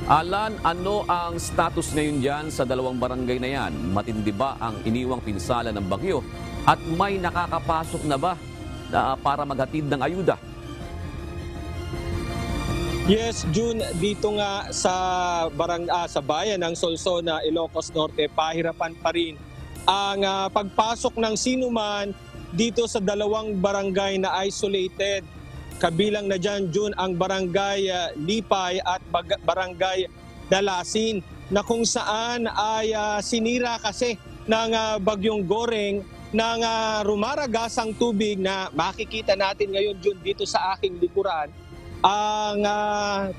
Alan, ano ang status ngayon dyan sa dalawang barangay na yan? Matindi ba ang iniwang pinsala ng bagyo? At may nakakapasok na ba para maghatid ng ayuda? Yes, June, dito nga sa bayan ng Solsona, Ilocos Norte, pahirapan pa rin ang pagpasok ng sinuman dito sa dalawang barangay na isolated. Kabilang na dyan, June, ang barangay Lipay at barangay Dalasin na kung saan ay sinira kasi ng bagyong Goreng ng rumaragasang tubig na makikita natin ngayon, June, dito sa aking likuran. Ang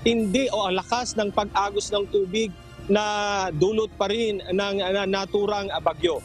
tindi o ang lakas ng pag-agos ng tubig na dulot pa rin ng naturang bagyo.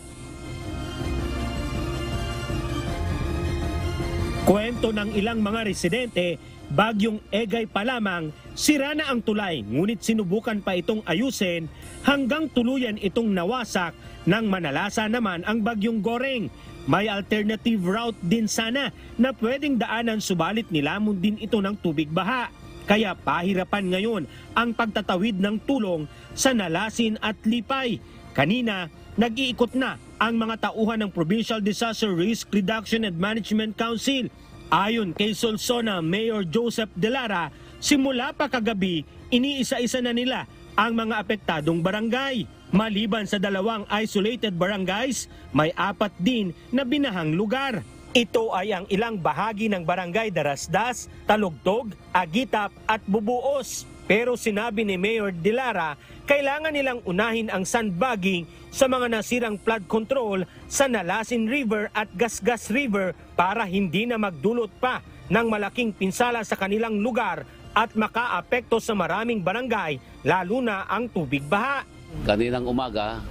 Kwento ng ilang mga residente, bagyong Egay pa lamang, sira na ang tulay ngunit sinubukan pa itong ayusin hanggang tuluyan itong nawasak nang manalasa naman ang bagyong Goreng. May alternative route din sana na pwedeng daanan subalit nilamon din ito ng tubig baha. Kaya pahirapan ngayon ang pagtatawid ng tulong sa Nalasin at Lipay. Kanina, nag-iikot na ang mga tauhan ng Provincial Disaster Risk Reduction and Management Council. Ayon kay Solsona Mayor Joseph De Lara, simula pa kagabi, iniisa-isa na nila ang mga apektadong barangay. Maliban sa dalawang isolated barangays, may 4 din na binahang lugar. Ito ay ang ilang bahagi ng barangay Darasdas, Talugtog, Agitap at Bubuos. Pero sinabi ni Mayor De Lara, kailangan nilang unahin ang sandbagging sa mga nasirang flood control sa Nalasin River at Gasgas River para hindi na magdulot pa ng malaking pinsala sa kanilang lugar at makaapekto sa maraming barangay, lalo na ang tubig baha. Kaninang umaga,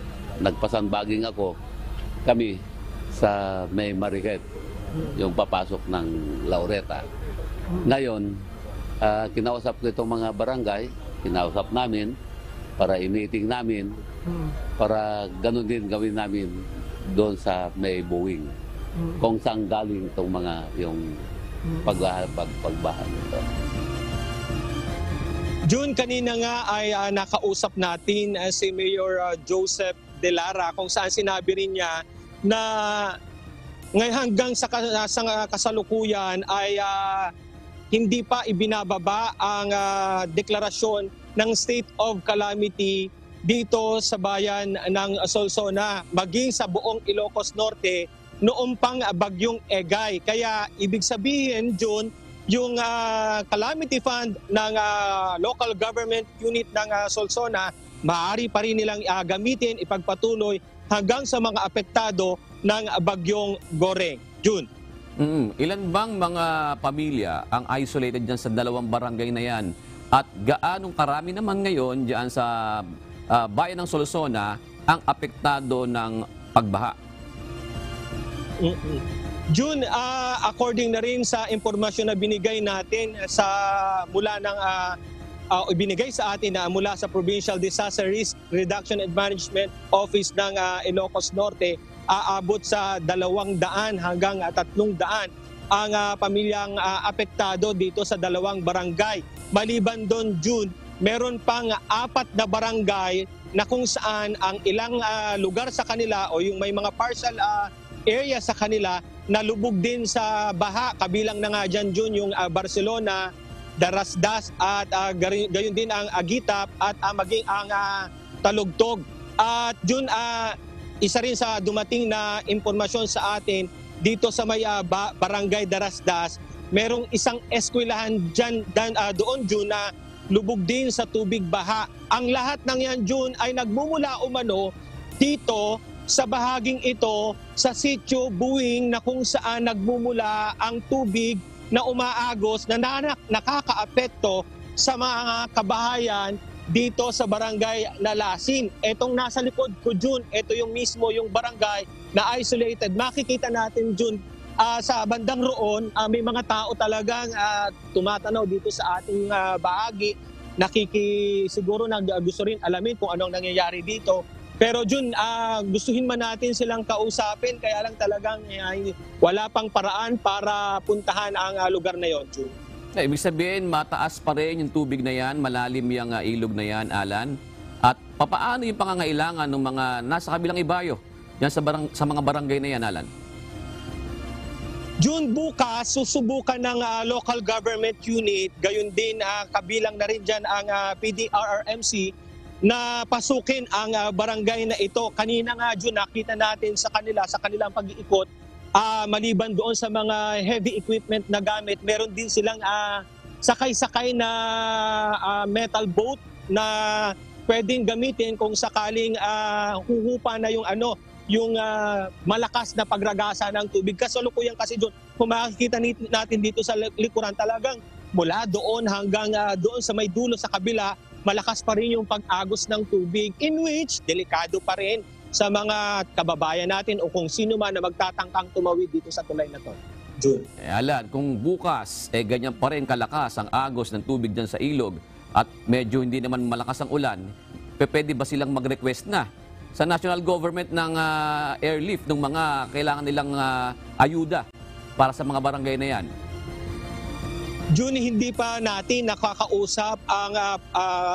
nagpa-sandbagging kami sa May Mariquet, yung papasok ng Laureta. Ngayon, kinausap ko itong mga barangay, kinausap namin para i-meeting namin, para ganun din gawin namin doon sa May Buwing. Kung saan galing itong mga yung pagbahan nito. June, kanina nga ay nakausap natin si Mayor Joseph De Lara kung saan sinabi rin niya na ngayon hanggang sa kasalukuyan ay hindi pa ibinababa ang deklarasyon ng state of calamity dito sa bayan ng Solsona, maging sa buong Ilocos Norte noong pang bagyong Egay. Kaya ibig sabihin, June, yung calamity fund ng local government unit ng Solsona, maaari pa rin nilang gamitin, ipagpatuloy hanggang sa mga apektado ng bagyong Goreng. June. Ilan bang mga pamilya ang isolated dyan sa dalawang barangay na yan? At gaanong karami naman ngayon dyan sa bayan ng Solsona ang apektado ng pagbaha? June, according na rin sa impormasyon na binigay natin mula ng ibinigay sa atin mula sa Provincial Disaster Risk Reduction and Management Office ng Ilocos Norte, aabot sa 200 hanggang 300 ang pamilyang apektado dito sa dalawang barangay. Maliban doon, June, meron pang 4 na barangay na kung saan ang ilang lugar sa kanila o yung may mga partial area sa kanila nalubog din sa baha. Kabilang na nga dyan, June, yung Barcelona, Darasdas at gayon din ang Agitap at maging ang Talugtog. At June, isa rin sa dumating na impormasyon sa atin dito sa may barangay Darasdas, merong isang eskwelahan dyan, doon, June, na lubog din sa tubig baha. Ang lahat ng yan, June, ay nagmumula umano dito sa bahaging ito sa sitio Buwing na kung saan nagmumula ang tubig na umaagos na nakakaapekto sa mga kabahayan dito sa barangay Nalasin. Etong nasa likod ko, June, ito yung mismo yung barangay na isolated. Makikita natin, June, sa bandang roon, may mga tao talagang tumatanaw dito sa ating bahagi. Siguro gusto rin alamin kung anong nangyayari dito. Pero June, gustuhin man natin silang kausapin, kaya lang talagang wala pang paraan para puntahan ang lugar na yon, June. Ibig sabihin, mataas pa rin yung tubig na yan, malalim yung ilog na yan, Alan. At papaano yung pangangailangan ng mga nasa kabilang ibayo yan sa mga barangay na yan, Alan? June, bukas susubukan ng local government unit, gayon din kabilang na rin dyan ang PDRRMC na pasukin ang barangay na ito. Kanina nga, June, nakita natin sa kanilang pag-iikot, maliban doon sa mga heavy equipment na gamit, meron din silang sakay-sakay na metal boat na pwedeng gamitin kung sakaling huhupa na yung malakas na pagragasa ng tubig. Kasalukuyan kasi doon, kung makikita natin dito sa likuran, talagang mula doon hanggang doon sa may dulo sa kabila, malakas pa rin yung pag-agos ng tubig, in which delikado pa rin sa mga kababayan natin o kung sino man na magtatangkang tumawid dito sa tulay na to. June. Alan, kung bukas, ganyan pa rin kalakas ang agos ng tubig dyan sa ilog at medyo hindi naman malakas ang ulan, pwede ba silang mag-request na sa national government ng airlift ng mga kailangan nilang ayuda para sa mga barangay na yan? June, hindi pa natin nakakausap ang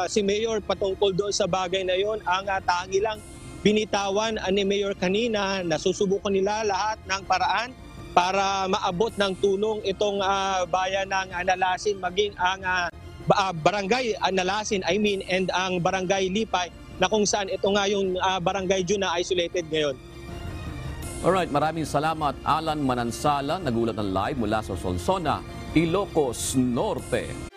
si Mayor patungkol doon sa bagay na yon. Ang tangi lang binitawan ni Mayor kanina na susubukan nila lahat ng paraan para maabot ng tulong itong bayan ng Nalasin, maging ang barangay Nalasin, and ang barangay Lipay, na kung saan ito nga yung barangay June na isolated ngayon. Alright, maraming salamat Alan Manansala, nagulat ng live mula sa Solsona, Ilocos Norte.